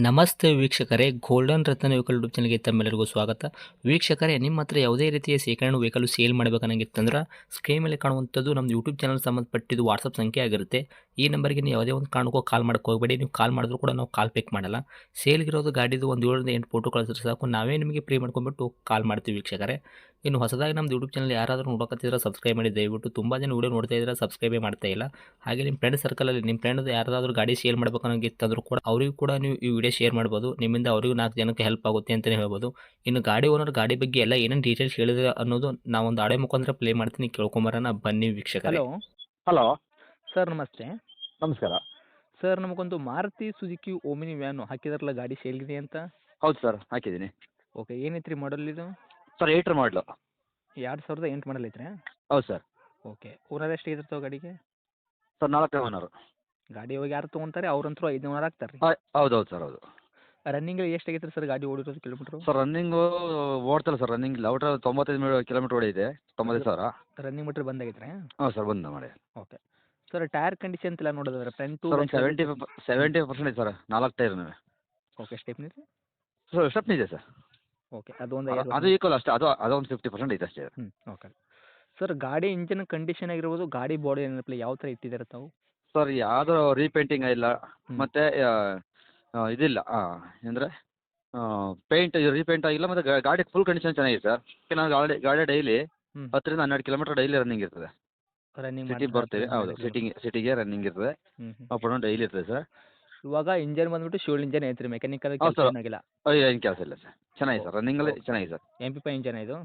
ನಮಸ್ತೆ ವೀಕ್ಷಕರೇ, ಗೋಲ್ಡನ್ ರತ್ನ vehicle YouTube ಚಾನಲ್ಗೆ ತಮ್ಮೆಲ್ಲರಿಗೂ ಸ್ವಾಗತ. ವೀಕ್ಷಕರೇ, ನಿಮ್ಮ ಹತ್ರ ಯಾವುದೇ ರೀತಿಯ ಶೇಖರಣೆ ವೆಹಿಕಲ್ ಸೇಲ್ ಮಾಡಬೇಕನ್ನಂಗಿತ್ತಂದ್ರೆ ಸ್ಕ್ರೀನ್ ಮೇಲೆ ಕಾಣುವಂಥದ್ದು ನಮ್ಮ ಯೂಟ್ಯೂಬ್ ಚಾನಲ್ ಸಂಬಂಧಪಟ್ಟಿದ್ದು ವಾಟ್ಸಪ್ ಸಂಖ್ಯೆ ಆಗಿರುತ್ತೆ. ಈ ನಂಬರ್ಗೆ ನೀವು ಯಾವುದೇ ಒಂದು ಕಾರಣಕ್ಕೂ ಕಾಲ್ ಮಾಡೋಕ್ಕೆ ಹೋಗಬೇಡಿ. ನೀವು ಕಾಲ್ ಮಾಡಿದ್ರು ಕೂಡ ನಾವು ಕಾಲ್ ಪಿಕ್ ಮಾಡಲ್ಲ. ಸೇಲ್ಗಿರೋದು ಗಾಡಿದು ಒಂದು 7ರಿಂದ 8 ಫೋಟೋ ಕಳಿಸಿದ್ರೆ ಸಾಕು, ನಾವೇ ನಿಮಗೆ ಪ್ರೀ ಮಾಡ್ಕೊಂಡ್ಬಿಟ್ಟು ಕಾಲ್ ಮಾಡ್ತೀವಿ ವೀಕ್ಷಕರೇ. ಇನ್ನು ಹೊಸದಾಗಿ ನಮ್ಮದು ಯೂಟ್ಯೂಬ್ ಚಾನಲ್ ಯಾರಾದರೂ ನೋಡೋಕತ್ತಿದ್ರೆ ಸಬ್ಸ್ಕ್ರೈಬ್ ಮಾಡಿ ದಯವಿಟ್ಟು. ತುಂಬ ಜನ ವೀಡಿಯೋ ನೋಡ್ತಾ ಇದ್ದಾರೆ, ಸಬ್ಸ್ಕ್ರೈಬೇ ಮಾಡ್ತಾ ಇಲ್ಲ. ಹಾಗೆ ನಿಮ್ಮ ಫ್ರೆಂಡ್ ಸರ್ಕಲಲ್ಲಿ ನಿಮ್ಮ ಫ್ರೆಂಡ್ ಯಾರಾದರೂ ಗಾಡಿ ಸೇಲ್ ಮಾಡಬೇಕನ್ನೋಂಗಿತ್ತಂದ್ರೂ ಕೂಡ ಅವರಿಗೂ ಕೂಡ ನೀವು ಈ ವಿಡಿಯೋ ಶೇರ್ ಮಾಡ್ಬೋದು. ನಿಮ್ಮಿಂದ ಅವರಿಗೂ 4 ಜನಕ್ಕೆ ಹೆಲ್ಪ್ ಆಗುತ್ತೆ ಅಂತಲೇ ಹೇಳ್ಬೋದು. ಇನ್ನು ಗಾಡಿ ಓನರ್ ಗಾಡಿ ಬಗ್ಗೆ ಎಲ್ಲ ಏನೇನು ಡೀಟೇಲ್ಸ್ ಹೇಳಿದ್ರೆ ಅನ್ನೋದು ನಾವೊಂದು ಆಡಿಯೋ ಮುಖಾಂತರ ಪ್ಲೇ ಮಾಡ್ತೀನಿ, ಕೇಳ್ಕೊಂಬರೋಣ ಬನ್ನಿ ವೀಕ್ಷಕರೇ. ಹಲೋ ಹಲೋ, ಸರ್, ನಮಸ್ತೆ. ನಮಸ್ಕಾರ. ಸರ್, ನಮಗೊಂದು ಮಾರುತಿ ಸುಜುಕಿ ಓಮಿನಿ ವ್ಯಾನು ಹಾಕಿದಾರಲ್ಲ, ಗಾಡಿ ಸೇಲ್ಗಿದೆ ಅಂತ. ಹೌದು ಸರ್, ಹಾಕಿದ್ದೀನಿ. ಓಕೆ, ಏನೈತ್ರಿ ಮಾಡಲ್ ಇದು? ಸರ್, 8 ಮಾಡಲು. 2008 ಮಾಡಲ್ ಐತ್ರಿ? ಹೌದು ಸರ್. ಓಕೆ, ಓನರ್ ಎಷ್ಟು ಆಗಿರ್ತಾವೆ ಗಾಡಿಗೆ? Sir, 4 owner. ಗಾಡಿ ಇವಾಗ ಯಾರು ತೊಗೊಂತಾರೆ ಅವ್ರಂತರೂ 5 ಓನರ್ ಆಗ್ತಾರೆ ರೀ. ಹೌದು ಸರ್, ಹೌದು. ರನ್ನಿಂಗ್ ಎಷ್ಟು ಆಗೈತ್ರಿ ಸರ್ ಗಾಡಿ ಓಡಿರೋದು ಕಿಲೋಮೀಟ್ರು? ಸರ್, ರನ್ನಿಂಗು ಓಡ್ತಲ್ಲ ಸರ್, ರನ್ನಿಂಗ್ ಇಲ್ಲ. ಔಟ್ರ್ 95 ಕಿಲೋಮೀಟ್ರ್ ಓಡಿದೆ, 95,000. ರನ್ನಿಂಗ್ ಮೀಟ್ರ್ ಬಂದಾಗೈತ್ರಿ? ಹಾಂ ಸರ್, ಬಂದು ಮಾಡಿ. ಓಕೆ ಸರ್, ಟೈರ್ ಕಂಡೀಷನ್ ಎಲ್ಲ ನೋಡೋದಾದ್ರೆ ಫ್ರಂಟು ಸರ್, ಒಂದು 70% ಇದೆ ಸರ್, 4 ಟೈರ್ನು. ಓಕೆ, ಸ್ಟೆಪ್ನಿ ರೀ? ಸರ್, ಸ್ಟೆಪ್ನಿ ಇದೆ ಸರ್. ಓಕೆ, ಅದೊಂದು ಅದು ಈಕ್ವಲ್ ಅಷ್ಟೇ, ಅದೊಂದು 50% ಇದೆ ಅಷ್ಟೇ. ಓಕೆ ಸರ್, ಗಾಡಿ ಇಂಜಿನ್ ಕಂಡೀಷನ್ ಆಗಿರ್ಬೋದು, ಗಾಡಿ ಬಾಡಿ ಏನಪ್ಪ ಯಾವ ಥರ ಇಟ್ಟಿದ್ದಾರೆ ತಾವು? ಸರ್, ಯಾವುದೋ ರೀಪೇಂಟಿಂಗ್ ಇಲ್ಲ, ಮತ್ತು ಇದಿಲ್ಲ, ಅಂದರೆ ಪೇಂಟ್ ರೀಪೇಂಟ್ ಆಗಿಲ್ಲ, ಮತ್ತು ಗಾಡಿ ಫುಲ್ ಕಂಡೀಷನ್ ಚೆನ್ನಾಗಿದೆ ಸರ್. ನಾನು ಗಾಡಿ ಡೈಲಿ 10ರಿಂದ 12 ಕಿಲೋಮೀಟ್ರ್ ಡೈಲಿ ರನ್ನಿಂಗ್ ಇರ್ತದೆ. ರನ್ನಿಂಗ್ ಸಿಟಿಗೆ ಬರ್ತೀವಿ, ಹೌದು, ಸಿಟಿಗೆ ರನ್ನಿಂಗ್ ಇರ್ತದೆ, ಅಪ್ ಡೌನ್ ಡೈಲಿ ಇರ್ತದೆ ಸರ್. ಇವಾಗ ಇಂಜನ್ ಬಂದ್ಬಿಟ್ಟು ಶಿವಲ್ ಇಂಜನ್ ಐತ್ರಿ, ಮೆಕ್ಯಾನಿಕಲ್ ಹೌದು ಸರ್. ಆಗಿಲ್ಲ? ಏನು ಕೆಲಸ ಇಲ್ಲ ಸರ್, ಚೆನ್ನಾಗಿದೆ ಸರ್, ರನ್ನಿಂಗಲ್ಲಿ ಚೆನ್ನಾಗಿದೆ ಸರ್. MP5 ಇಂಜನ್ ಇದು?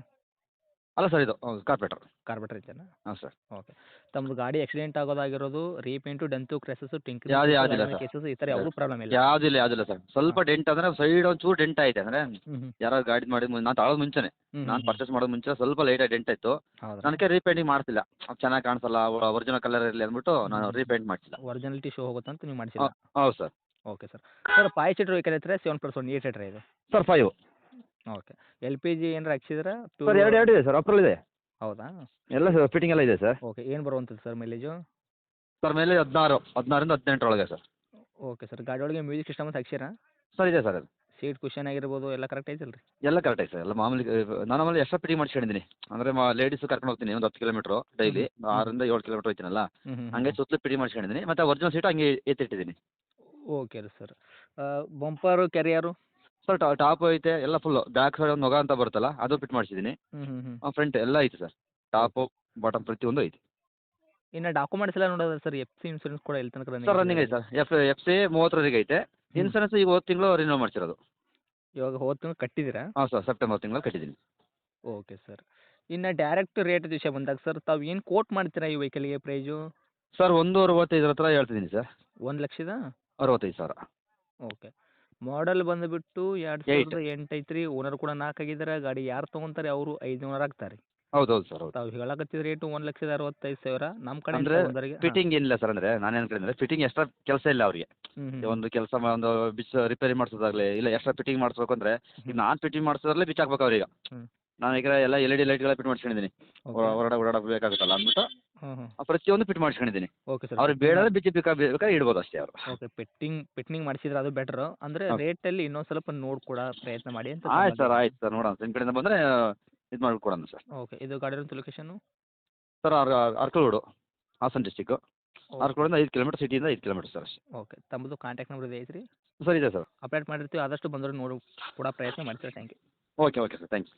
ಅಲ್ಲ ಸರ್, ಇದು ಕಾರ್ಪೆಟರ್. Carburettor engine? ಹಾಂ ಸರ್. ಓಕೆ, ತಮ್ಮದು ಗಾಡಿ ಆಕ್ಸಿಡೆಂಟ್ ಆಗೋದಾಗಿರೋದು, ರೀಪೇಂಟು, ಡೆಂತು, ಕ್ರೆಸಸ್ಸು, ಟಿಂಕರಿಂಗ್ ಯಾವುದಿಲ್ಲ ಸರ್, ಕೇಸಸ್ ಈ ಥರ ಯಾವುದೂ ಪ್ರಾಬ್ಲಮ್ ಇಲ್ಲ? ಯಾವುದಿಲ್ಲ ಸರ್. ಸ್ವಲ್ಪ ಡೆಂಟ್ ಅಂದರೆ ಸೈಡ್ ಒಂಚೂರು ಡೆಂಟ್ ಐತೆ, ಅಂದರೆ ಹ್ಞೂ ಯಾರು ಗಾಡಿ ಮಾಡಿದ ನಾನು ತಗೊಳ್ಳೋದು ಮುಂಚೆನೆ, ನಾನು ಪರ್ಚೇಸ್ ಮಾಡೋದು ಮುಂಚೆ ಸ್ವಲ್ಪ ಲೈಟಾಗಿ ಡೆಂಟ್ ಇತ್ತು. ಹೌದಾ? ನನಗೆ ರೀಪೇಂಟಿಂಗ್ ಮಾಡ್ತಿಲ್ಲ, ಚೆನ್ನಾಗಿ ಕಾಣಿಸಲ್ಲ, ಒರಿಜಿನಲ್ ಕಲರ್ ಇರಲಿ ಅಂದ್ಬಿಟ್ಟು ನಾನು ರೀಪೇಂಟ್ ಮಾಡಿಸಿಲ್ಲ. ಒರಿಜಿನಾಲಿಟಿ ಶೋ ಹೋಗುತ್ತೆ ಅಂತ ನೀವು ಮಾಡಿಸಿಲ್ಲ? ಹೌದು sir. Okay sir. Sir, 5 seater vehicle ಐತ್ರಿ, 7+1 8 ಸೀಟರ್ ಇದು? ಸರ್, 5. ಓಕೆ, LPG ಏನಾರು ಹಾಕ್ಸಿದ್ರೆ? ಸರ್, ಎರಡು ಇದೆ ಸರ್, ಅಪ್ರಲ್ ಇದೆ. ಹೌದಾ? ಎಲ್ಲ ಫಿಟ್ಟಿಂಗ್ ಎಲ್ಲ ಇದೆ ಸರ್. ಓಕೆ, ಏನು ಬರುವಂಥದ್ದು ಸರ್ ಮೈಲೇಜು? ಸರ್, ಮೇಲೆ 16ರಿಂದ 18 ಒಳಗೆ ಸರ್. ಓಕೆ ಸರ್, ಗಾಡಿ ಒಳಗೆ ಮ್ಯೂಸಿಕ್ ಸಿಸ್ಟಮ್ ಅಂತ ಹಾಕ್ಸಿರಾ? ಸರ್, ಇದೆ ಸರ್. ಅದು ಸೀಟ್ ಕುಷನ್ ಆಗಿರ್ಬೋದು ಎಲ್ಲ ಕರೆಕ್ಟ್ ಐತಲ್ಲ ರೀ? ಎಲ್ಲ ಕರೆಕ್ಟ್ ಐತೆ ಸರ್, ಎಲ್ಲ ಮಾಮೂಲಿ. ನಾನು ಆಮೇಲೆ ಎಕ್ಸ್ಟ್ರಾ ಫಿಟ್ಟಿಂಗ್ ಮಾಡಿಸ್ಕೊಂಡಿದ್ದೀನಿ, ಅಂದರೆ ಲೇಡೀಸು ಕರ್ಕೊಂಡು ಹೋಗ್ತೀನಿ ಒಂದು 10 ಕಿಲೋಮೀಟ್ರು ಡೈಲಿ, 6ರಿಂದ 7 ಕಿಲೋಮೀಟ್ರ್ ಹೋಗ್ತೀನಲ್ಲ, ಹಂಗೆ ಸುತ್ತಲೂ ಫಿಟ್ಟಿಂಗ್ ಮಾಡಿಸ್ಕೊಂಡಿದ್ದೀನಿ, ಮತ್ತು ಒರಿಜಿನಲ್ ಸೀಟು ಹಂಗೆ ಎತ್ತಿಟ್ಟಿದ್ದೀನಿ. ಓಕೆ ರೀ sir. Bumper, career? Sir, top ಐತೆ, ಎಲ್ಲ ಫುಲ್ಲು. ಬ್ಯಾಕ್ ಸೈಡ್ ಒಂದು ನೊಗ ಅಂತ ಬರುತ್ತಲ್ಲ, ಅದು ಫಿಟ್ ಮಾಡಿಸಿದ್ದೀನಿ. ಫ್ರಂಟ್ ಎಲ್ಲ ಐತೆ ಸರ್, ಟಾಪು ಬಾಟಮ್ ಪ್ರತಿಯೊಂದು ಐತೆ. ಇನ್ನು ಡಾಕ್ಯುಮೆಂಟ್ಸ್ ಎಲ್ಲ ನೋಡೋದು ಸರ್, FC ಇನ್ಸೂರೆನ್ಸ್ ಕೂಡ ಎಲ್ಲಿ ತನಕ ಸರ್, ರನ್ನಿಂಗ್ ಐತೆ ಸರ್, FC 30 ಐತೆ. ಇನ್ಸೂರೆನ್ಸ್ ಈಗ ಹೋದ ತಿಂಗಳು ರಿನ್ಯೂ ಮಾಡಿಸಿರೋದು. ಇವಾಗ ಹೋದ ತಿಂಗಳು ಕಟ್ಟಿದ್ದೀರಾ? ಹಾಂ ಸರ್, ಸೆಪ್ಟೆಂಬರ್ ತಿಂಗಳು ಕಟ್ಟಿದ್ದೀನಿ. Okay sir. ಇನ್ನು ಡೈರೆಕ್ಟ್ ರೇಟ್ ವಿಷಯ ಬಂದಾಗ ಸರ್, ತಾವು ಏನು ಕೋಟ್ ಮಾಡ್ತೀರಾ ಈ ವೆಹಿಕಲ್ಗೆ ಪ್ರೈಜು? ಸರ್, 1,65 ಹತ್ರ ಹೇಳ್ತಿದ್ದೀನಿ ಸರ್. 1,65,000? ಓಕೆ. ಮಾಡಲ್ ಬಂದುಬಿಟ್ಟು 2008 ಐತ್ರಿ. ಓನರ್ ಕೂಡ 4 ಆಗಿದ್ದಾರೆ. ಗಾಡಿ ಯಾರು ತೊಗೊಂತಾರೆ ಅವರು 5 ಓನರ್ ಆಗ್ತಾರೆ. ಹೌದು ಸರ್, ಹೌದು. ತಾವು ಹೇಳಕತ್ತಿದ ರೇಟು 1,65,000. ನಮ್ಮ ಕಡೆ ಅಂದರೆ ಫಿಟ್ಟಿಂಗ್ ಏನಿಲ್ಲ ಸರ್, ಅಂದರೆ ನಾನು ಏನು ಕೇಳಿದ್ರೆ ಫಿಟ್ಟಿಂಗ್ ಎಕ್ಸ್ಟ್ರಾ ಕೆಲಸ ಇಲ್ಲ ಅವ್ರಿಗೆ. ಒಂದು ಕೆಲಸ ಒಂದು ರಿಪೇರಿ ಮಾಡಿಸೋದಾಗಲಿ ಇಲ್ಲ ಎಕ್ಸ್ಟ್ರಾ ಫಿಟ್ಟಿಂಗ್ ಮಾಡಿಸ್ಬೇಕು ಅಂದರೆ, ಈಗ ನಾನು ಫಿಟ್ಟಿಂಗ್ ಮಾಡಿಸೋದ್ರಲ್ಲೇ ಬಿಚ್ ಹಾಕ್ಬೇಕು ಅವ್ರಿಗೆ. ನಾನು ಈಗ ಎಲ್ಲ LED ಲೈಟ್ಗಳ ಫಿಟ್ ಮಾಡಿಸ್ಕೊಂಡಿದ್ದೀನಿ, ಹೊರಗಡೆ ಓಡಾಡಬೇಕಾಗುತ್ತಲ್ಲ ಅಂದ್ಬಿಟ್ಟು ಪ್ರತಿಯೊಂದು ಫಿಟ್ ಮಾಡಿಸ್ಕೊಂಡಿದ್ದೀನಿ. Okay sir. ಅವ್ರಿಗೆ ಬೇಡ ಬೇಕಾದ್ರೆ ಇಡ್ಬೋದು ಅಷ್ಟೇ ಅವರು. ಓಕೆ, ಫಿಟ್ಟಿಂಗ್ ಮಾಡಿಸಿದ್ರೆ ಅದು ಬೆಟರು. ಅಂದರೆ ರೇಟಲ್ಲಿ ಇನ್ನೊಂದು ಸ್ವಲ್ಪ ನೋಡ್ಕೊಡೋ ಪ್ರಯತ್ನ ಮಾಡಿ ಅಂತ. ಆಯ್ತು ಸರ್, ನೋಡೋಣ, ನಿಮ್ಮ ಕಡೆಯಿಂದ ಬಂದರೆ ಇದು ಮಾಡಿಕೊಡೋಣ ಸರ್. ಓಕೆ, ಇದು ಗಾಡಿ ಇರೋಂಥ location? Sir, Arkalgud, Hassan district. ಅರ್ಕಲೋಡಿಂದ 5 ಕಿಲೋಮೀಟ್ರ್, ಸಿಟಿಯಿಂದ 5 ಕಿಲೋಮೀಟ್ರ್ ಸರ್ ಅಷ್ಟೇ. ಓಕೆ, ತಮ್ಮದು ಕಾಂಟ್ಯಾಕ್ಟ್ ನಂಬರ್ ಇದೆ ಐತ್ರಿ? ಸರ್, ಇದೆ ಸರ್. ಅಪ್ಡೇಟ್ ಮಾಡಿರ್ತೀವಿ, ಆದಷ್ಟು ಬಂದರೆ ನೋಡಿ ಕೊಡೋ ಪ್ರಯತ್ನ ಮಾಡ್ತೀವಿ. Thank you. Okay sir, thanks.